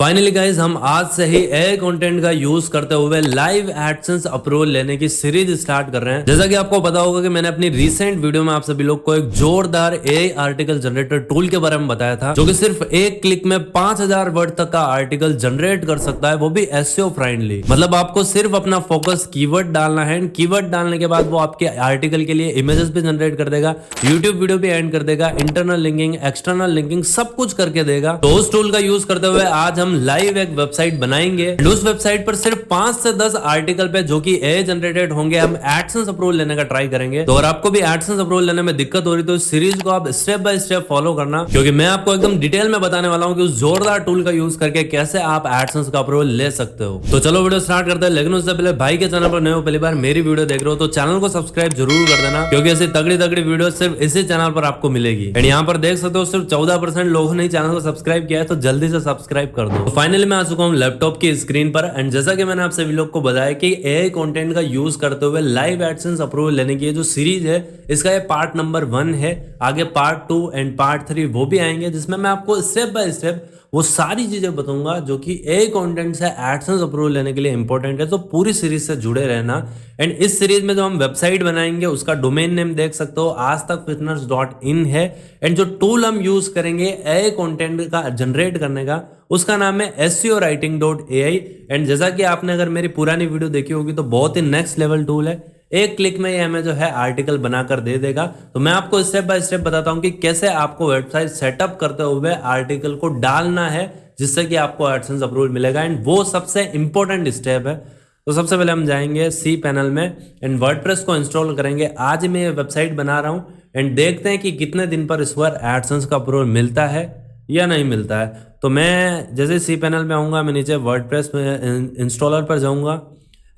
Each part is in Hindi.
फाइनली गाइज हम आज से ही एआई कंटेंट का यूज करते हुए लाइव एडसेंस अप्रूवल लेने की सीरीज स्टार्ट कर रहे हैं। जैसा कि आपको पता होगा कि मैंने अपनी रीसेंट वीडियो में आप सभी लोग को एक जोरदार एआई आर्टिकल जनरेटर टूल के बारे में बताया था, जो कि सिर्फ एक क्लिक में 5000 वर्ड तक का आर्टिकल जनरेट कर सकता है, वो भी एसईओ फ्रेंडली। मतलब आपको सिर्फ अपना फोकस कीवर्ड डालना है, कीवर्ड डालने के बाद वो आपके आर्टिकल के लिए इमेजेस भी जनरेट कर देगा, यूट्यूब वीडियो भी एंड कर देगा, इंटरनल लिंकिंग, एक्सटर्नल लिंकिंग सब कुछ करके देगा। तो उस टूल का यूज करते हुए आज हम लाइव एक वेबसाइट बनाएंगे। उस वेबसाइट पर सिर्फ 5 से 10 आर्टिकल पे जो कि एआई जनरेटेड होंगे हम एडसेंस अप्रूवल लेने का ट्राई करेंगे। तो अगर आपको भी एडसेंस अप्रूवल लेने में दिक्कत हो रही तो इस सीरीज को आप स्टेप बाय स्टेप फॉलो करना, क्योंकि मैं आपको एकदम डिटेल में बताने वाला हूं कि उस जोरदार टूल का यूज करके कैसे आप एडसेंस का अप्रूवल ले सकते हो। तो चलो वीडियो स्टार्ट करते हैं। लेकिन उससे पहले भाई के चैनल पर नए हो, पहली बार मेरी वीडियो देख रहे हो तो चैनल को सब्सक्राइब जरूर कर देना, क्योंकि ऐसी तगड़ी तगड़ी वीडियो सिर्फ इसी चैनल पर आपको मिलेगी। एंड यहाँ पर देख सकते हो सिर्फ 14% लोगों ने चैनल को सब्सक्राइब किया है, तो जल्दी से सब्सक्राइब कर दो। फाइनली मैं आ चुका हूँ लैपटॉप की स्क्रीन पर। एंड जैसा कि मैंने आप सभी लोग को बताया कि एआई कंटेंट का यूज करते हुए लाइव एडसेंस अप्रूवल लेने की जो सीरीज है, इसका ये पार्ट नंबर 1 है। आगे पार्ट 2 एंड पार्ट 3 वो भी आएंगे, जिसमें मैं आपको स्टेप बाय स्टेप वो सारी चीजें बताऊंगा जो कि एआई कंटेंट से एडसेंस अप्रूवल लेने के लिए इंपॉर्टेंट है। तो पूरी सीरीज से जुड़े रहना। एंड इस सीरीज में जो हम वेबसाइट बनाएंगे उसका डोमेन नेम देख सकते हो आजतकफिटनेस.in है। एंड जो टूल हम यूज करेंगे एआई कंटेंट का जनरेट करने का, उसका नाम है SEOwriting.ai। एंड जैसा कि आपने अगर मेरी पुरानी वीडियो देखी होगी तो बहुत ही नेक्स्ट लेवल टूल है। एक क्लिक में ये हमें जो है आर्टिकल बनाकर दे देगा। तो मैं आपको स्टेप बाय स्टेप बताता हूं कि कैसे आपको वेबसाइट सेटअप करते हुए आर्टिकल को डालना है, जिससे कि आपको एडसेंस अप्रूवल मिलेगा। एंड वो सबसे इंपॉर्टेंट स्टेप है। तो सबसे पहले हम जाएंगे सी पैनल में एंड वर्डप्रेस को इंस्टॉल करेंगे। आज मैं ये वेबसाइट बना रहा हूं एंड देखते हैं कि कितने दिन पर इस पर एडसेंस का अप्रूवल मिलता है या नहीं मिलता है। तो मैं जैसे सी पैनल में आऊँगा, मैं नीचे वर्डप्रेस में इंस्टॉलर पर जाऊँगा,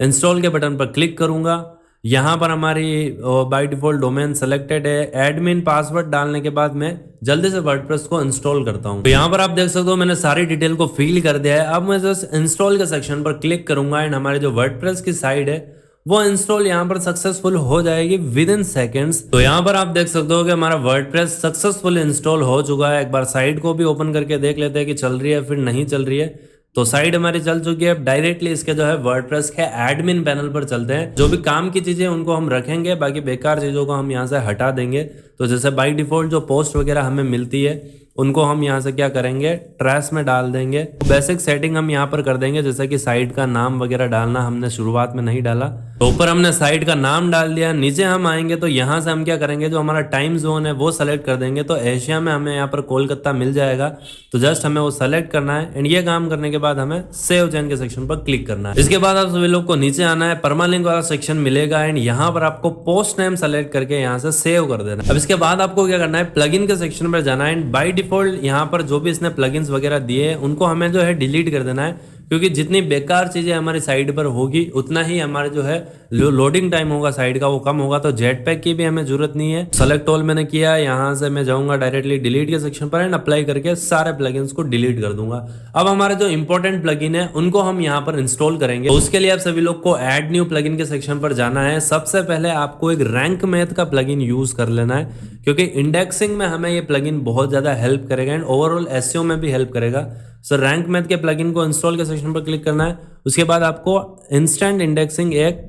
इंस्टॉल के बटन पर क्लिक करूँगा। यहाँ पर हमारी बाय डिफॉल्ट डोमेन सेलेक्टेड है। एडमिन पासवर्ड डालने के बाद मैं जल्दी से वर्डप्रेस को इंस्टॉल करता हूँ। तो यहाँ पर आप देख सकते हो मैंने सारी डिटेल को फिल कर दिया है। अब मैं जस्ट इंस्टॉल के सेक्शन पर क्लिक करूंगा एंड हमारे जो वर्डप्रेस की साइट है वो इंस्टॉल यहाँ पर सक्सेसफुल हो जाएगी विद इन सेकेंड्स। तो यहाँ पर आप देख सकते हो कि हमारा वर्डप्रेस सक्सेसफुल इंस्टॉल हो चुका है। एक बार साइट को भी ओपन करके देख लेते हैं कि चल रही है फिर नहीं चल रही है। तो साइट हमारी चल चुकी है। डायरेक्टली इसके जो है वर्डप्रेस के एडमिन पैनल पर चलते हैं। जो भी काम की चीजें उनको हम रखेंगे, बाकी बेकार चीजों को हम यहाँ से हटा देंगे। तो जैसे बाय डिफॉल्ट जो पोस्ट वगैरह हमें मिलती है उनको हम यहाँ से क्या करेंगे, ट्रैश में डाल देंगे। बेसिक सेटिंग हम यहाँ पर कर देंगे, जैसे कि साइट का नाम वगैरह डालना हमने शुरुआत में नहीं डाला। तो ऊपर हमने साइट का नाम डाल दिया। नीचे हम आएंगे तो यहाँ से हम क्या करेंगे, जो हमारा टाइम जोन है वो सेलेक्ट कर देंगे। तो एशिया में हमें यहाँ पर कोलकाता मिल जाएगा, तो जस्ट हमें वो सेलेक्ट करना है। एंड ये काम करने के बाद हमें सेव चेंज के सेक्शन पर क्लिक करना है। इसके बाद आप सभी लोग को नीचे आना है, परमालिंक वाला सेक्शन मिलेगा एंड यहाँ पर आपको पोस्ट नेम सेलेक्ट करके यहाँ से सेव कर देना। अब इसके बाद आपको क्या करना है, प्लगइन के सेक्शन पर जाना है एंड बाय डिफॉल्ट यहाँ पर जो भी इसने प्लगइन्स वगैरह दिए हैं उनको हमें जो है डिलीट कर देना है, क्योंकि जितनी बेकार चीजें हमारी साइट पर होगी उतना ही हमारे जो है लोडिंग टाइम होगा साइट का वो कम होगा। तो जेटपैक की भी हमें जरूरत नहीं है। सेलेक्ट ऑल मैंने किया, यहाँ से मैं जाऊंगा डायरेक्टली डिलीट के सेक्शन पर एंड अप्लाई करके सारे प्लगइन्स को डिलीट कर दूंगा। अब हमारे जो इंपॉर्टेंट प्लगइन है उनको हम यहाँ पर इंस्टॉल करेंगे। तो उसके लिए आप सभी लोग को ऐड न्यू प्लगइन के सेक्शन पर जाना है। सबसे पहले आपको एक रैंक मैथ का प्लगइन यूज कर लेना है, क्योंकि इंडेक्सिंग में हमें ये प्लगइन बहुत ज्यादा हेल्प करेगा एंड ओवरऑल एसईओ में भी हेल्प करेगा। सो रैंक मैथ के प्लगइन को इंस्टॉल के सेक्शन पर क्लिक करना है। उसके बाद आपको इंस्टेंट इंडेक्सिंग एक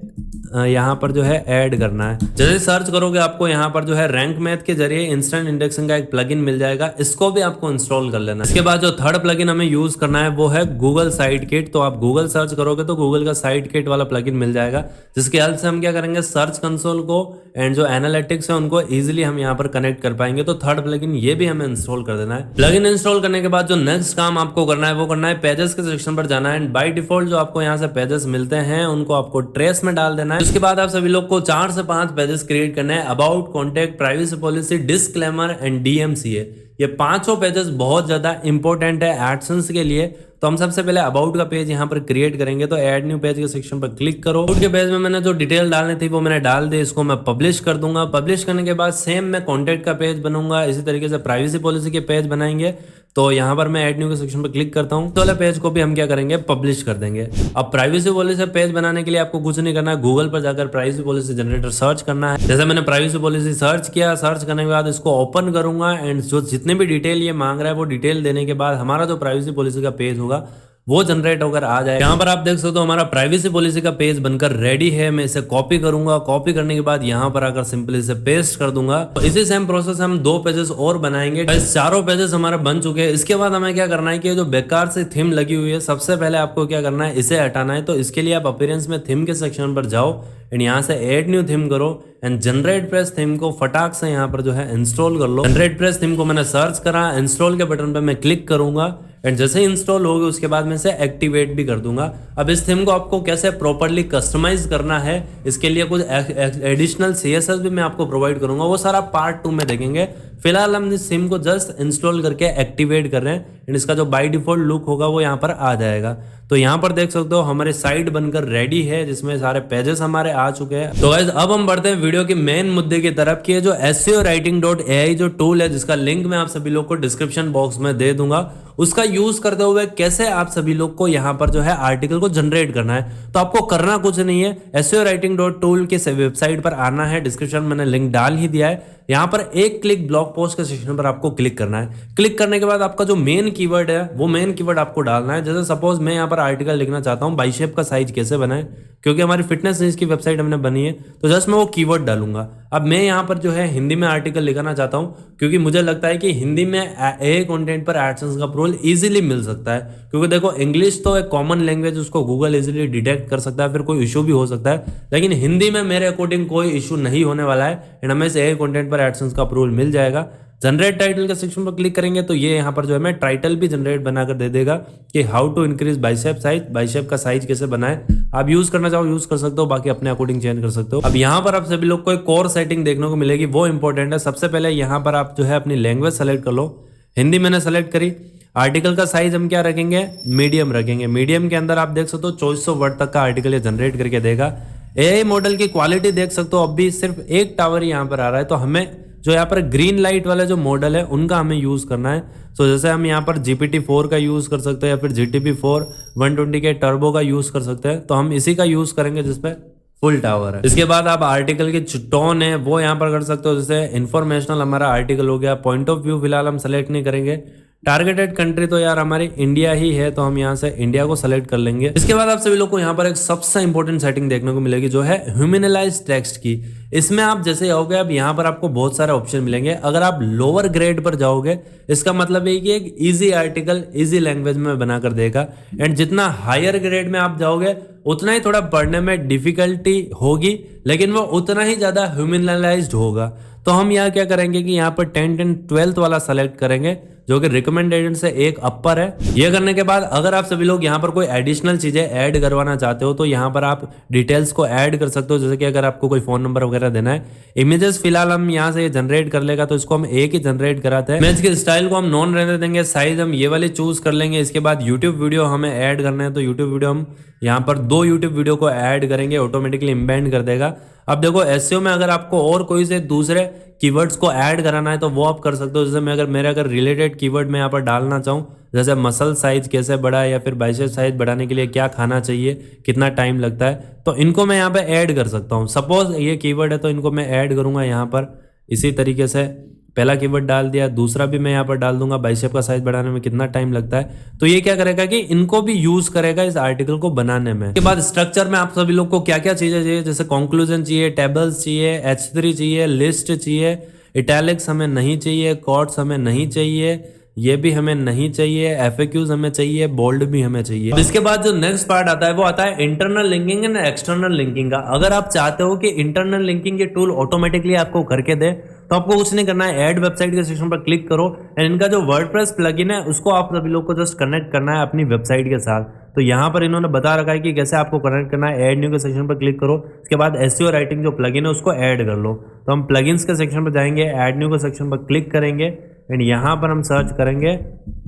यहाँ पर जो है ऐड करना है। जैसे सर्च करोगे आपको यहाँ पर जो है रैंक मैथ के जरिए इंस्टेंट इंडेक्सिंग का एक प्लगइन मिल जाएगा, इसको भी आपको इंस्टॉल कर लेना है। इसके बाद जो थर्ड प्लगइन हमें यूज करना है वो है गूगल साइट किट। तो आप गूगल सर्च करोगे तो गूगल का साइट किट वाला प्लगइन मिल जाएगा, जिसकी हेल्प से हम क्या करेंगे, सर्च कंसोल को एंड जो एनालिटिक्स है उनको इजिली हम यहाँ पर कनेक्ट कर पाएंगे। तो थर्ड प्लगइन ये भी हमें इंस्टॉल कर देना है। प्लगइन इंस्टॉल करने के बाद जो नेक्स्ट काम आपको करना है वो करना है पेजेस के सेक्शन पर जाना है एंड बाय डिफॉल्ट जो आपको यहाँ से पेजेस मिलते हैं उनको आपको ट्रेस में डाल देना है। उसके बाद आप सभी लोग को 4 से 5 पेजेस क्रिएट करने हैं। About, contact, privacy policy, disclaimer and DMCA। ये 5 पेजेस बहुत ज्यादा इंपॉर्टेंट है एडसेंस के लिए। तो हम सबसे पहले अबाउट का पेज यहाँ पर क्रिएट करेंगे। तो ऐड न्यू पेज के सेक्शन पर क्लिक करो। अबाउट के पेज में मैंने जो डिटेल डालनी थी वो मैंने डाल दी, इसको मैं पब्लिश कर दूंगा। पब्लिश करने के बाद सेम मैं कॉन्टेक्ट का पेज बनूंगा, इसी तरीके से प्राइवेसी पॉलिसी के पेज बनाएंगे। तो यहाँ पर मैं ऐड न्यू के सेक्शन पर क्लिक करता हूँ। तो वाले पेज को भी हम क्या करेंगे, पब्लिश कर देंगे। अब प्राइवेसी पॉलिसी पेज बनाने के लिए आपको कुछ नहीं करना है, गूगल पर जाकर प्राइवेसी पॉलिसी जनरेटर सर्च करना है। जैसे मैंने प्राइवेसी पॉलिसी सर्च किया, सर्च करने के बाद इसको ओपन करूंगा एंड जो जितने भी डिटेल ये मांग रहा है वो डिटेल देने के बाद हमारा जो प्राइवेसी पॉलिसी का पेज होगा वो जनरेट होकर आ जाए। यहाँ पर आप देख सकते हो हमारा प्राइवेसी पॉलिसी का पेज बनकर रेडी है। मैं इसे कॉपी करूंगा, कॉपी करने के बाद यहाँ पर आकर सिंपली इसे पेस्ट कर दूंगा। तो इसी सेम प्रोसेस हम 2 पेजेस और बनाएंगे। चारों पेजेस हमारे बन चुके हैं। इसके बाद हमें क्या करना है कि जो बेकार से थीम लगी हुई है, सबसे पहले आपको क्या करना है, इसे हटाना है। तो इसके लिए आप अपीयरेंस में थीम के सेक्शन पर जाओ एंड यहाँ से ऐड न्यू थीम करो एंड जनरेट प्रेस थीम को फटाक से यहाँ पर जो है इंस्टॉल कर लो। जनरेट प्रेस थीम को मैंने सर्च करा, इंस्टॉल के बटन पे मैं क्लिक करूंगा एंड जैसे ही इंस्टॉल होगी उसके बाद मैं इसे एक्टिवेट भी कर दूंगा। अब इस थीम को आपको कैसे प्रॉपर्ली कस्टमाइज करना है, इसके लिए कुछ एडिशनल CSS भी मैं आपको प्रोवाइड करूंगा, वो सारा पार्ट 2 में देखेंगे। फिलहाल हम इस थीम को जस्ट इंस्टॉल करके एक्टिवेट कर रहे हैं एंड इसका जो बाय डिफॉल्ट लुक होगा वो यहाँ पर आ जाएगा। तो यहाँ पर देख सकते हो हमारे साइट बनकर रेडी है जिसमें सारे पेजेस हमारे आ चुके हैं। तो गाइस अब हम बढ़ते हैं वीडियो के मेन मुद्दे की तरफ कि जो SEOwriting.ai जो टूल है, जिसका लिंक मैं आप सभी लोग को डिस्क्रिप्शन बॉक्स में दे दूंगा, उसका यूज करते हुए कैसे आप सभी लोग को यहाँ पर जो है आर्टिकल को जनरेट करना है। तो आपको करना कुछ नहीं है, SEOwriting.tool के वेबसाइट पर आना है, डिस्क्रिप्शन मैंने लिंक डाल ही दिया है। यहाँ पर एक क्लिक ब्लॉग पोस्ट के सेक्शन पर आपको क्लिक करना है। क्लिक करने के बाद आपका जो मेन कीवर्ड है वो मेन कीवर्ड आपको डालना है। जैसे सपोज मैं यहाँ पर आर्टिकल लिखना चाहता हूँ बाइसेप का साइज कैसे बनाए, क्योंकि हमारी फिटनेस न्यूज की वेबसाइट हमने बनी है, तो जस्ट मैं वो कीवर्ड डालूंगा। अब मैं यहाँ पर जो है हिंदी में आर्टिकल लिखना चाहता हूँ, क्योंकि मुझे लगता है कि हिंदी में AI कंटेंट पर एडसेंस का अप्रूवल इजीली मिल सकता है। क्योंकि देखो इंग्लिश तो एक कॉमन लैंग्वेज, उसको गूगल इजीली डिटेक्ट कर सकता है, फिर कोई इशू भी हो सकता है, लेकिन हिंदी में मेरे अकॉर्डिंग कोई इशू नहीं होने वाला है एंड हमें AI कंटेंट पर एडसेंस का अप्रूवल मिल जाएगा। जनरेट टाइटल के सेक्शन पर क्लिक करेंगे तो ये यहाँ पर जो है मैं टाइटल भी जनरेट बनाकर दे देगा कि how to increase bicep size, bicep का साइज कैसे बनाए। आप यूज करना चाहो यूज कर सकते हो, बाकी अपने अकॉर्डिंग चेंज कर सकते हो। अब यहाँ पर आप सभी लोग को एक कोर सेटिंग देखने को मिलेगी, वो इंपॉर्टेंट है। सबसे पहले यहाँ पर आप जो है अपनी लैंग्वेज सेलेक्ट कर लो। हिंदी मैंने सेलेक्ट करी। आर्टिकल का साइज हम क्या रखेंगे, मीडियम रखेंगे। मीडियम के अंदर आप देख सकते हो 2400 वर्ड तक का आर्टिकल ये जनरेट करके देगा। AI मॉडल की क्वालिटी देख सकते हो, अब भी सिर्फ एक टावर यहाँ पर आ रहा है, तो हमें जो यहाँ पर ग्रीन लाइट वाले जो मॉडल है उनका हमें यूज करना है। तो जैसे हम यहाँ पर GPT-4 का यूज कर सकते हैं या फिर GTP4 120 के टर्बो का यूज कर सकते हैं, तो हम इसी का यूज करेंगे जिसपे फुल टावर है। इसके बाद आप आर्टिकल की टोन है वो यहाँ पर कर सकते हो, जैसे इन्फॉर्मेशनल हमारा आर्टिकल हो गया। पॉइंट ऑफ व्यू फिलहाल हम सेलेक्ट नहीं करेंगे। टारगेटेड कंट्री तो यार हमारी इंडिया ही है, तो हम यहाँ से इंडिया को सेलेक्ट कर लेंगे। इसके बाद आप सभी लोग को यहाँ पर एक सबसे इंपॉर्टेंट सेटिंग देखने को मिलेगी जो है ह्यूमनलाइज टेक्स्ट की। इसमें आप जैसे आओगे अब यहाँ पर आपको बहुत सारे ऑप्शन मिलेंगे। अगर आप लोअर ग्रेड पर जाओगे इसका मतलब है कि एक इजी आर्टिकल इजी लैंग्वेज में बनाकर देगा, एंड जितना हायर ग्रेड में आप जाओगे उतना ही थोड़ा पढ़ने में डिफिकल्टी होगी, लेकिन वो उतना ही ज्यादा ह्यूमनलाइज्ड होगा। तो हम यहाँ क्या करेंगे कि यहाँ पर 10th and 12th वाला सेलेक्ट करेंगे जो कि रिकमेंडेड से एक अपर है। ये करने के बाद अगर आप सभी लोग यहाँ पर कोई एडिशनल चीजें ऐड करवाना चाहते हो तो यहाँ पर आप डिटेल्स को ऐड कर सकते हो, जैसे कि अगर आपको कोई फोन नंबर वगैरह देना है। इमेजेस फिलहाल हम यहाँ से जनरेट कर लेगा, तो इसको हम एक ही जनरेट कराते हैं। इमेज के स्टाइल को हम नॉन रहने देंगे। साइज हम ये वाली चूज कर लेंगे। इसके बाद यूट्यूब वीडियो हमें ऐड करना है, तो यूट्यूब वीडियो हम यहाँ पर 2 यूट्यूब वीडियो को ऐड करेंगे, ऑटोमेटिकली इम्बेंड कर देगा। अब देखो एसईओ में अगर आपको और कोई से दूसरे कीवर्ड्स को ऐड कराना है तो वो आप कर सकते हो। जैसे मैं अगर रिलेटेड कीवर्ड में यहाँ पर डालना चाहूँ, जैसे मसल साइज कैसे बढ़ा है या फिर बाइसेप साइज बढ़ाने के लिए क्या खाना चाहिए, कितना टाइम लगता है, तो इनको मैं यहाँ पे ऐड कर सकता हूँ। सपोज ये कीवर्ड है तो इनको मैं ऐड करूंगा यहाँ पर। इसी तरीके से पहला कीवर्ड डाल दिया, दूसरा भी मैं यहाँ पर डाल दूंगा बाइसेप का साइज बढ़ाने में कितना टाइम लगता है। तो ये क्या करेगा कि इनको भी यूज करेगा इस आर्टिकल को बनाने में। इसके बाद स्ट्रक्चर में आप सभी लोग को क्या क्या चीजें चाहिए, जैसे कंक्लूजन चाहिए, टेबल्स चाहिए, H3 चाहिए, लिस्ट चाहिए, इटैलिक्स हमें नहीं चाहिए, कॉट्स हमें नहीं चाहिए, ये भी हमें नहीं चाहिए, FAQs हमें चाहिए, बोल्ड भी हमें चाहिए। इसके बाद जो नेक्स्ट पार्ट आता है वो आता है internal linking and external linking का। अगर आप चाहते हो कि इंटरनल लिंकिंग के टूल ऑटोमेटिकली आपको करके दे तो आपको कुछ नहीं करना है, ऐड वेबसाइट के सेक्शन पर क्लिक करो एंड इनका जो वर्डप्रेस प्लगइन है उसको आप सभी लोग को जस्ट कनेक्ट करना है अपनी वेबसाइट के साथ। तो यहाँ पर इन्होंने बता रखा है कि कैसे आपको कनेक्ट करना है। ऐड न्यू के सेक्शन पर क्लिक करो, इसके बाद एसईओ राइटिंग जो प्लगइन है उसको ऐड कर लो। तो हम प्लगइन्स के सेक्शन पर जाएंगे, ऐड न्यू के सेक्शन पर क्लिक करेंगे एंड यहाँ पर हम सर्च करेंगे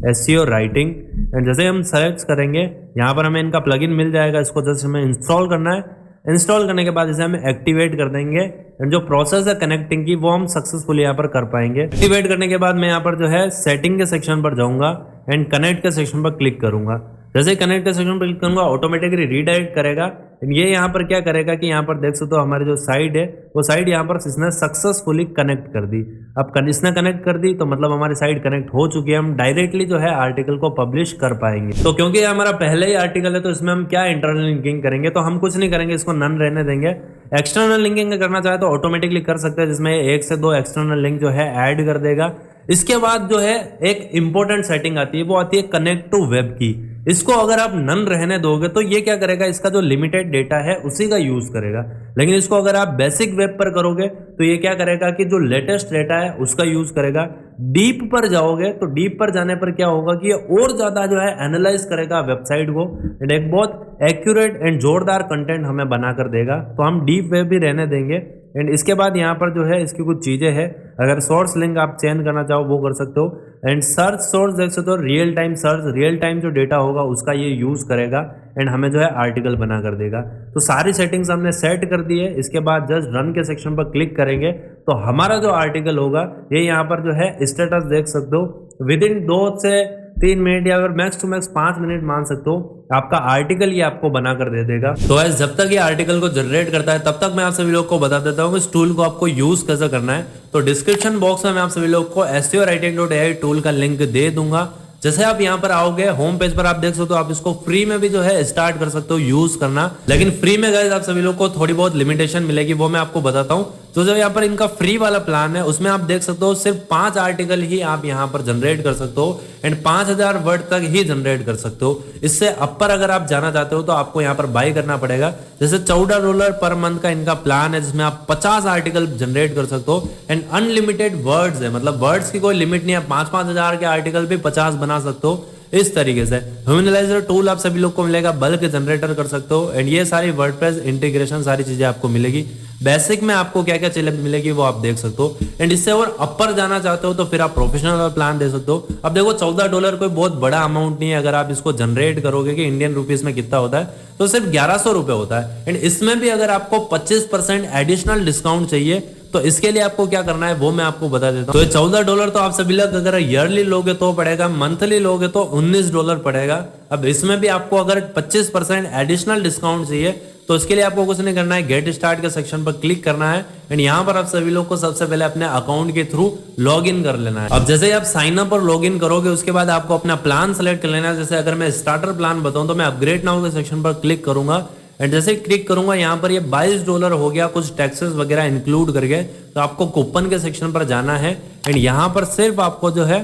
एसईओ राइटिंग एंड जैसे हम सर्च करेंगे यहाँ पर हमें इनका प्लगइन मिल जाएगा। इसको जस्ट हमें इंस्टॉल करना है। इंस्टॉल करने के बाद इसे हम एक्टिवेट कर देंगे एंड जो प्रोसेस है कनेक्टिंग की वो हम सक्सेसफुली यहाँ पर कर पाएंगे। एक्टिवेट करने के बाद मैं यहाँ पर जो है सेटिंग के सेक्शन पर जाऊंगा एंड कनेक्ट के सेक्शन पर क्लिक करूंगा। जैसे कनेक्ट के सेक्शन पर क्लिक करूंगा ऑटोमेटिकली रीडायरेक्ट करेगा ये यहाँ पर क्या करेगा कि यहाँ पर देख सकते हो हमारी जो साइट है वो साइट यहाँ पर इसने सक्सेसफुली कनेक्ट कर दी। अब इसने कनेक्ट कर दी तो मतलब हमारी साइट कनेक्ट हो चुकी है, हम डायरेक्टली जो है आर्टिकल को पब्लिश कर पाएंगे। तो क्योंकि हमारा पहले ही आर्टिकल है तो इसमें हम क्या इंटरनल लिंकिंग करेंगे, तो हम कुछ नहीं करेंगे, इसको नन रहने देंगे। एक्सटर्नल लिंकिंग करना चाहे तो ऑटोमेटिकली कर सकते हैं, जिसमें 1 से 2 एक्सटर्नल लिंक जो है ऐड कर देगा। इसके बाद जो है एक इंपॉर्टेंट सेटिंग आती है, वो आती है कनेक्ट टू वेब की। इसको अगर आप नन रहने दोगे तो ये क्या करेगा, इसका जो लिमिटेड डेटा है उसी का यूज करेगा। लेकिन इसको अगर आप बेसिक वेब पर करोगे तो ये क्या करेगा कि जो लेटेस्ट डेटा है उसका यूज करेगा। डीप पर जाओगे तो डीप पर जाने पर क्या होगा कि ये और ज्यादा जो है एनालाइज करेगा वेबसाइट को एंड एक बहुत एक्यूरेट एंड जोरदार कंटेंट हमें बनाकर देगा। तो हम डीप वेब भी रहने देंगे। एंड इसके बाद यहाँ पर जो है इसकी कुछ चीज़ें हैं, अगर सोर्स लिंक आप चेंज करना चाहो वो कर सकते हो। एंड सर्च सोर्स देख सकते हो, real time search, real time जो डेटा होगा उसका ये यूज़ करेगा एंड हमें जो है आर्टिकल बना कर देगा। तो सारी सेटिंग्स हमने सेट कर दी है। इसके बाद जस्ट रन के सेक्शन पर क्लिक करेंगे तो हमारा जो आर्टिकल होगा ये यहाँ पर जो है स्टेटस देख सकते हो, विद इन 2 से 3 मिनट या अगर मैक्स टू मैक्स 5 मिनट मान सकते हो, आपका आर्टिकल ये आपको बनाकर दे देगा। तो ऐसे जब तक ये आर्टिकल को जनरेट करता है तब तक मैं आप सभी लोग को बता देता हूँ इस टूल को आपको यूज कैसे करना है। तो डिस्क्रिप्शन बॉक्स में मैं आप सभी लोग को SEOwriting.ai टूल का लिंक दे दूंगा। जैसे आप यहाँ पर आओगे होम पेज पर आप देख सकते हो, आप इसको फ्री में भी जो है स्टार्ट कर सकते हो यूज करना। लेकिन फ्री में गाइस आप सभी लोग को थोड़ी बहुत लिमिटेशन मिलेगी, वो मैं आपको बताता हूँ। तो जो यहाँ पर इनका फ्री वाला प्लान है उसमें आप देख सकते हो सिर्फ 5 आर्टिकल ही आप यहाँ पर जनरेट कर सकते हो एंड 5000 वर्ड तक ही जनरेट कर सकते हो। इससे अपर अगर आप जाना चाहते हो तो आपको यहाँ पर बाय करना पड़ेगा। जैसे $14 पर मंथ का इनका प्लान है जिसमें आप 50 आर्टिकल जनरेट कर सकते हो एंड अनलिमिटेड वर्ड्स है, मतलब वर्ड्स की कोई लिमिट नहीं है। 5-5 हजार के आर्टिकल भी 50 बना सकते हो। इस तरीके से ह्यूमनलाइजर टूल आप सभी लोग को मिलेगा, बल्क जनरेटर कर सकते हो एंड ये सारी वर्डप्रेस इंटीग्रेशन सारी चीजें आपको मिलेगी। बेसिक में आपको क्या क्या चीजें मिलेगी वो आप देख सकते हो एंड इससे और अपर जाना चाहते हो तो फिर आप प्रोफेशनल प्लान दे सकते हो। अब देखो $14 कोई बहुत बड़ा अमाउंट नहीं है, अगर आप इसको जनरेट करोगे कि इंडियन रुपीज में कितना होता है तो सिर्फ 1100 रुपए होता है। एंड इसमें भी अगर आपको 25% एडिशनल डिस्काउंट चाहिए तो इसके लिए आपको क्या करना है वो मैं आपको बता देता हूँ। तो ये $14 तो आप सभी लोग अगर ईयरली लोगे तो पड़ेगा, मंथली लोगे तो $19 पड़ेगा। अब इसमें भी आपको अगर 25% एडिशनल डिस्काउंट चाहिए तो इसके लिए आपको कुछ नहीं करना है, गेट स्टार्ट के सेक्शन पर क्लिक करना है एंड यहाँ पर आप सभी लोग को सबसे पहले अपने अकाउंट के थ्रू लॉग इन कर लेना है। अब जैसे ही आप साइन अप और लॉग इन करोगे उसके बाद आपको अपना प्लान सेलेक्ट कर लेना है। जैसे अगर मैं स्टार्टर प्लान बताऊं तो मैं अपग्रेड नाउ के सेक्शन पर क्लिक करूंगा एंड जैसे क्लिक करूंगा यहाँ पर ये $22 हो गया, कुछ टैक्सेस वगैरह इंक्लूड करके। तो आपको कूपन के सेक्शन पर जाना है एंड यहाँ पर सिर्फ आपको जो है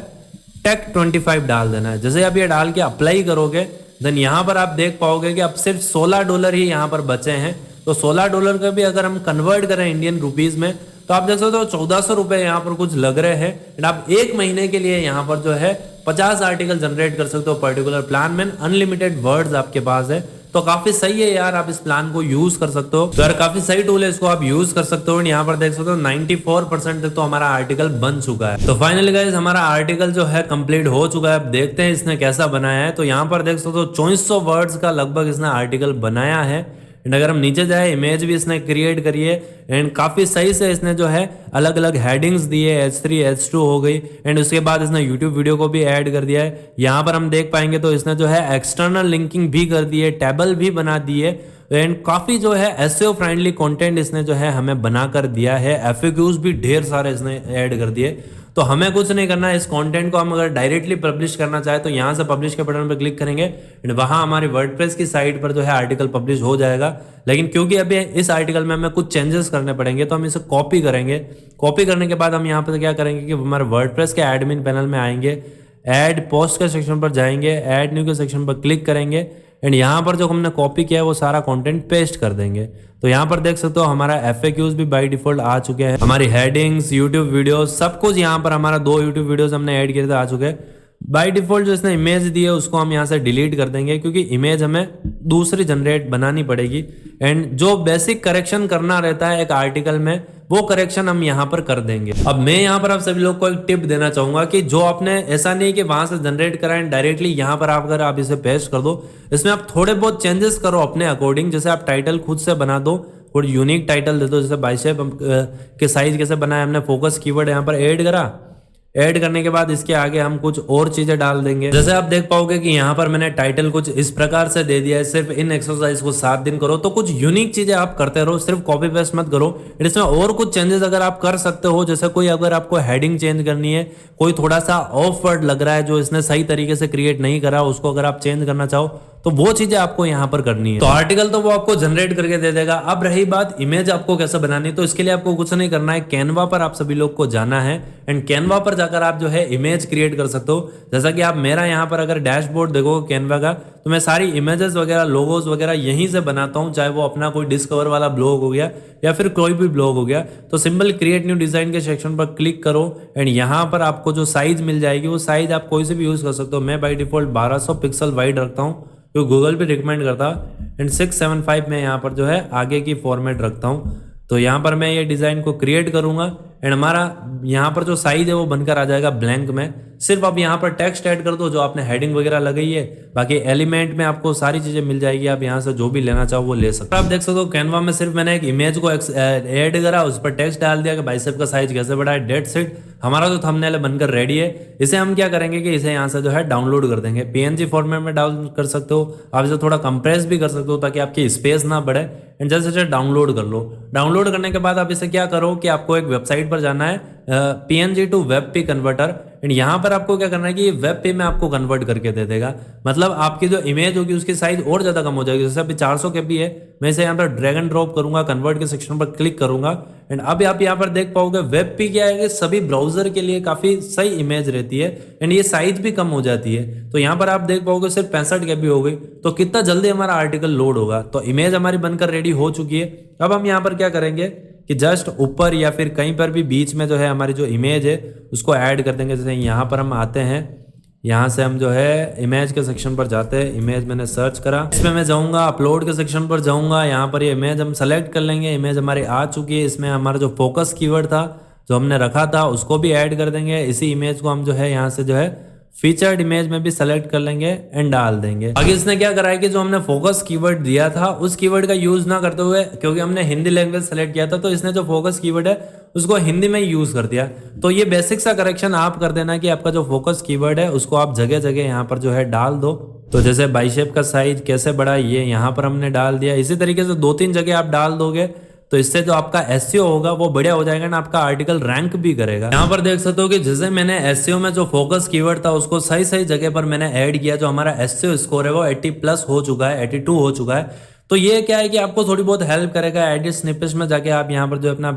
टेक 25 डाल देना है। जैसे आप ये डाल के अप्लाई करोगे देन यहाँ पर आप देख पाओगे कि अब सिर्फ $16 ही यहाँ पर बचे हैं। तो $16 का भी अगर हम कन्वर्ट करें इंडियन रुपीज में तो आप देख सकते हो 1400 रुपए यहाँ पर कुछ लग रहे हैं एंड आप 1 महीने के लिए यहाँ पर जो है 50 आर्टिकल जनरेट कर सकते हो पर्टिकुलर प्लान में। अनलिमिटेड वर्ड्स आपके पास है तो काफी सही है यार, आप इस प्लान को यूज कर सकते हो। तो यार काफी सही टूल है, इसको आप यूज कर सकते हो। यहाँ पर देख सकते हो 94% तक तो हमारा आर्टिकल बन चुका है। तो फाइनली गाइस हमारा आर्टिकल जो है कंप्लीट हो चुका है। अब देखते हैं इसने कैसा बनाया है। तो यहाँ पर देख सकते हो 2400 वर्ड्स का लगभग इसने आर्टिकल बनाया है एंड अगर हम नीचे जाए इमेज भी इसने क्रिएट करी है एंड काफी सही से इसने जो है अलग अलग हेडिंग्स दिए, H3 H2 हो गई एंड उसके बाद इसने यूट्यूब वीडियो को भी ऐड कर दिया है। यहाँ पर हम देख पाएंगे तो इसने जो है एक्सटर्नल लिंकिंग भी कर दी है, टेबल भी बना दी है एंड काफी जो है SEO फ्रेंडली कंटेंट इसने जो है हमें बना कर दिया है। FAQs भी ढेर सारे इसने ऐड कर दिए। तो हमें कुछ नहीं करना है, इस कंटेंट को हम अगर डायरेक्टली पब्लिश करना चाहे तो यहाँ से पब्लिश के बटन पर क्लिक करेंगे एंड वहाँ हमारी वर्डप्रेस की साइट पर जो है आर्टिकल पब्लिश हो जाएगा। लेकिन क्योंकि अभी इस आर्टिकल में हमें कुछ चेंजेस करने पड़ेंगे तो हम इसे कॉपी करेंगे। कॉपी करने के बाद हम यहाँ पर क्या करेंगे कि हमारे वर्डप्रेस के एडमिन पैनल में आएंगे, ऐड पोस्ट के सेक्शन पर जाएंगे, ऐड न्यू के सेक्शन पर क्लिक करेंगे एंड यहाँ पर जो हमने कॉपी किया है वो सारा कंटेंट पेस्ट कर देंगे। तो यहाँ पर देख सकते हो हमारा FAQs भी बाय डिफॉल्ट आ चुके हैं, हमारी हेडिंग्स, यूट्यूब वीडियोस, सब कुछ यहाँ पर हमारा 2 यूट्यूब वीडियोस हमने ऐड किए थे आ चुके हैं। बाय डिफॉल्ट जो इसने इमेज दी है उसको हम यहाँ से डिलीट कर देंगे क्योंकि इमेज हमें दूसरी जनरेट बनानी पड़ेगी एंड जो बेसिक करेक्शन करना रहता है एक आर्टिकल में वो करेक्शन हम यहाँ पर कर देंगे। अब मैं यहाँ पर आप सभी लोग को एक टिप देना चाहूंगा कि जो आपने ऐसा नहीं कि वहां से जनरेट करा एंड डायरेक्टली यहाँ पर अगर आप इसे पेस्ट कर दो, इसमें आप थोड़े बहुत चेंजेस करो अपने अकॉर्डिंग। जैसे आप टाइटल खुद से बना दो, कोई यूनिक टाइटल दे दो। जैसे बाइसेप के साइज कैसे बनाया हमने, फोकस कीवर्ड यहाँ पर ऐड करा ऐड करने के बाद इसके आगे हम कुछ और चीजें डाल देंगे। जैसे आप देख पाओगे कि यहाँ पर मैंने टाइटल कुछ इस प्रकार से दे दिया है, सिर्फ इन एक्सरसाइज को 7 दिन करो। तो कुछ यूनिक चीजें आप करते रहो, सिर्फ कॉपी पेस्ट मत करो। इसमें और कुछ चेंजेस अगर आप कर सकते हो, जैसे कोई अगर आपको हेडिंग चेंज करनी है, कोई थोड़ा सा ऑफ वर्ड लग रहा है जो इसने सही तरीके से क्रिएट नहीं करा, उसको अगर आप चेंज करना चाहो तो वो चीजें आपको यहाँ पर करनी है। तो आर्टिकल तो वो आपको जनरेट करके दे देगा। अब रही बात इमेज आपको कैसे बनानी, तो इसके लिए आपको कुछ नहीं करना है, कैनवा पर आप सभी लोग को जाना है एंड कैनवा पर जाकर आप जो है इमेज क्रिएट कर सकते हो। जैसा कि आप मेरा यहाँ पर अगर डैशबोर्ड देखोगे कैनवा का, तो मैं सारी इमेजेस वगैरह, लोगोज वगैरह यहीं से बनाता हूँ, चाहे वो अपना कोई डिस्कवर वाला ब्लॉग हो गया या फिर कोई भी ब्लॉग हो गया। तो सिंपल क्रिएट न्यू डिजाइन के सेक्शन पर क्लिक करो एंड यहाँ पर आपको जो साइज मिल जाएगी वो साइज आप कोई से भी यूज कर सकते हो। मैं बाई डिफॉल्ट 1200 पिक्सल वाइड रखता हूँ, जो गूगल भी रिकमेंड करता है, एंड 675 में यहाँ पर जो है आगे की फॉर्मेट रखता हूँ। तो यहाँ पर मैं ये डिज़ाइन को क्रिएट करूँगा एंड हमारा यहाँ पर जो साइज है वो बनकर आ जाएगा ब्लैंक में। सिर्फ आप यहाँ पर टेक्स्ट ऐड कर दो जो आपने हेडिंग वगैरह लगाई है, बाकी एलिमेंट में आपको सारी चीज़ें मिल जाएगी, आप यहाँ से जो भी लेना चाहो वो ले सकते हो। आप देख सकते हो कैनवा में सिर्फ मैंने एक इमेज को ऐड करा, उस पर टेक्स्ट डाल दिया कि बाइसेप का साइज कैसे बड़ा है, डेट सेट। हमारा जो थंबनेल बनकर रेडी है, इसे हम क्या करेंगे कि इसे यहाँ से जो है डाउनलोड कर देंगे। PNG फॉर्मेट में डाउनलोड कर सकते हो, आप इसे थोड़ा कंप्रेस भी कर सकते हो ताकि आपकी स्पेस ना बढ़े। एंड जैसे डाउनलोड कर लो। डाउनलोड करने के बाद आप इसे क्या करो कि आपको एक वेबसाइट पर जाना है, PNG to WebP converter, and यहाँ पर आपको क्या करना है कि ये WebP में आपको कन्वर्ट करके दे देगा। मतलब आपकी जो इमेज होगी उसकी साइज और ज्यादा कम हो जाएगी। जैसे अभी 400 KB है, मैं इसे यहाँ पर ड्रैग एंड ड्रॉप करूंगा, कन्वर्ट के सेक्शन पर क्लिक करूंगा एंड अब आप यहाँ पर देख पाओगे WebP क्या है कि सभी ब्राउजर के लिए काफी सही इमेज रहती है एंड ये साइज भी कम हो जाती है। तो यहाँ पर आप देख पाओगे सिर्फ 65 KB हो गई, तो कितना जल्दी हमारा आर्टिकल लोड होगा। तो इमेज हमारी बनकर रेडी हो चुकी है। अब हम यहाँ पर क्या करेंगे कि जस्ट ऊपर या फिर कहीं पर भी बीच में जो है हमारी जो इमेज है उसको ऐड कर देंगे। जैसे यहाँ पर हम आते हैं, यहाँ से हम जो है इमेज के सेक्शन पर जाते हैं। इमेज मैंने सर्च करा, इसमें मैं जाऊँगा, अपलोड के सेक्शन पर जाऊँगा, यहाँ पर ये इमेज हम सेलेक्ट कर लेंगे। इमेज हमारी आ चुकी है। इसमें हमारा जो फोकस कीवर्ड था जो हमने रखा था उसको भी ऐड कर देंगे। इसी इमेज को हम जो है यहाँ से जो है फीचर्ड इमेज में भी सेलेक्ट कर लेंगे एंड डाल देंगे। आगे इसने क्या करा है कि जो हमने फोकस कीवर्ड दिया था उस कीवर्ड का यूज ना करते हुए, क्योंकि हमने हिंदी लैंग्वेज सेलेक्ट किया था, तो इसने जो फोकस कीवर्ड है उसको हिंदी में यूज कर दिया। तो ये बेसिक सा करेक्शन आप कर देना कि आपका जो फोकस कीवर्ड है उसको आप जगह जगह यहाँ पर जो है डाल दो। तो जैसे बाइसेप का साइज कैसे बड़ा है ये यहाँ पर हमने डाल दिया। इसी तरीके से 2-3 जगह आप डाल दोगे तो इससे जो आपका SEO होगा वो बढ़िया हो जाएगा ना, आपका आर्टिकल रैंक भी करेगा। यहाँ पर देख सकते हो कि जैसे मैंने SEO में जो फोकस कीवर्ड था उसको सही सही जगह पर मैंने ऐड किया, जो हमारा SEO स्कोर है वो 80+ हो चुका है, 82 हो चुका है। तो ये क्या है कि आपको थोड़ी बहुत हेल्प करेगा। एडिट स्निपेट्स में जाके आप यहाँ पर जो अपना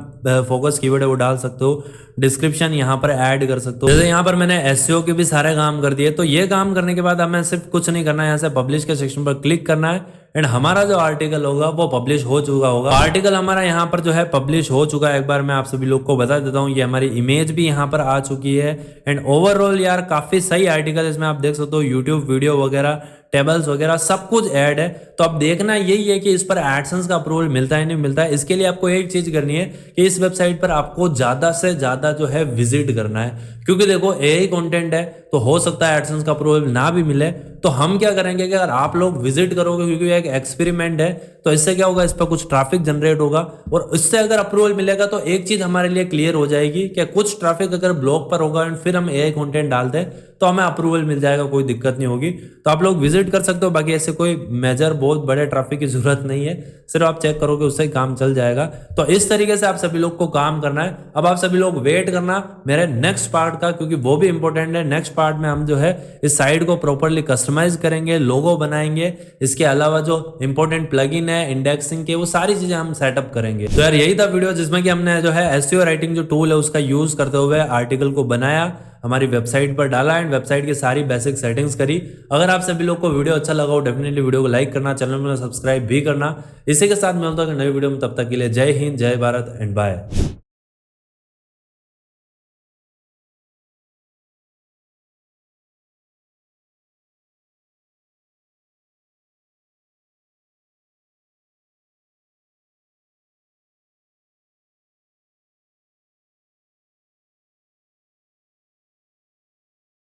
फोकस कीवर्ड है वो डाल सकते हो, डिस्क्रिप्शन यहाँ पर ऐड कर सकते हो। जैसे यहाँ पर मैंने SEO के भी सारे काम कर दिए। तो ये काम करने के बाद हमें सिर्फ कुछ नहीं करना है, यहाँ से पब्लिश के सेक्शन पर क्लिक करना है एंड हमारा जो आर्टिकल होगा वो पब्लिश हो चुका होगा। आर्टिकल हमारा यहाँ पर जो है पब्लिश हो चुका है। एक बार मैं आप सभी लोग को बता देता हूँ, ये हमारी इमेज भी यहाँ पर आ चुकी है एंड ओवरऑल यार काफी सही आर्टिकल। इसमें आप देख सकते हो यूट्यूब वीडियो वगैरह, टेबल्स वगैरह सब कुछ ऐड है। तो अब देखना यही है कि इस पर एडसेंस का अप्रूवल मिलता है नहीं मिलता है। इसके लिए आपको एक चीज करनी है कि इस वेबसाइट पर आपको ज्यादा से ज्यादा जो है विजिट करना है, क्योंकि देखो AI कंटेंट है तो हो सकता है एडसेंस का अप्रूवल ना भी मिले। तो हम क्या करेंगे कि अगर आप लोग विजिट करोगे, क्योंकि एक एक्सपेरिमेंट है, तो इससे क्या होगा, इस पर कुछ ट्रैफिक जनरेट होगा और इससे अगर अप्रूवल मिलेगा तो एक चीज हमारे लिए क्लियर हो जाएगी कि कुछ ट्रैफिक अगर ब्लॉग पर होगा एंड फिर हम AI कंटेंट डालते हैं तो हमें अप्रूवल मिल जाएगा, कोई दिक्कत नहीं होगी। तो आप लोग विजिट कर सकते हो। बाकी ऐसे कोई मेजर बहुत बड़े ट्रैफिक की जरूरत नहीं है, सिर्फ आप चेक करोगे उससे ही काम चल जाएगा। तो इस तरीके से आप सभी लोग को काम करना है। अब आप सभी लोग वेट करना मेरे नेक्स्ट पार्ट का, क्योंकि वो भी इंपॉर्टेंट है। नेक्स्ट पार्ट में हम जो है इस साइट को प्रॉपरली कस्टमाइज करेंगे, लोगो बनाएंगे, इसके अलावा जो इंपॉर्टेंट प्लगइन है इंडेक्सिंग के वो सारी चीजें हम सेटअप करेंगे। तो यार यही था वीडियो जिसमें कि हमने जो है SEO राइटिंग जो टूल है उसका यूज करते हुए आर्टिकल को बनाया, हमारी वेबसाइट पर डाला एंड वेबसाइट की सारी बेसिक सेटिंग्स करी। अगर आप सभी लोग को वीडियो अच्छा लगा हो डेफिनेटली वीडियो को लाइक करना, चैनल में सब्सक्राइब भी करना। इसी के साथ मिलता हूं नई वीडियो में, तब तक के लिए जय हिंद, जय भारत एंड बाय।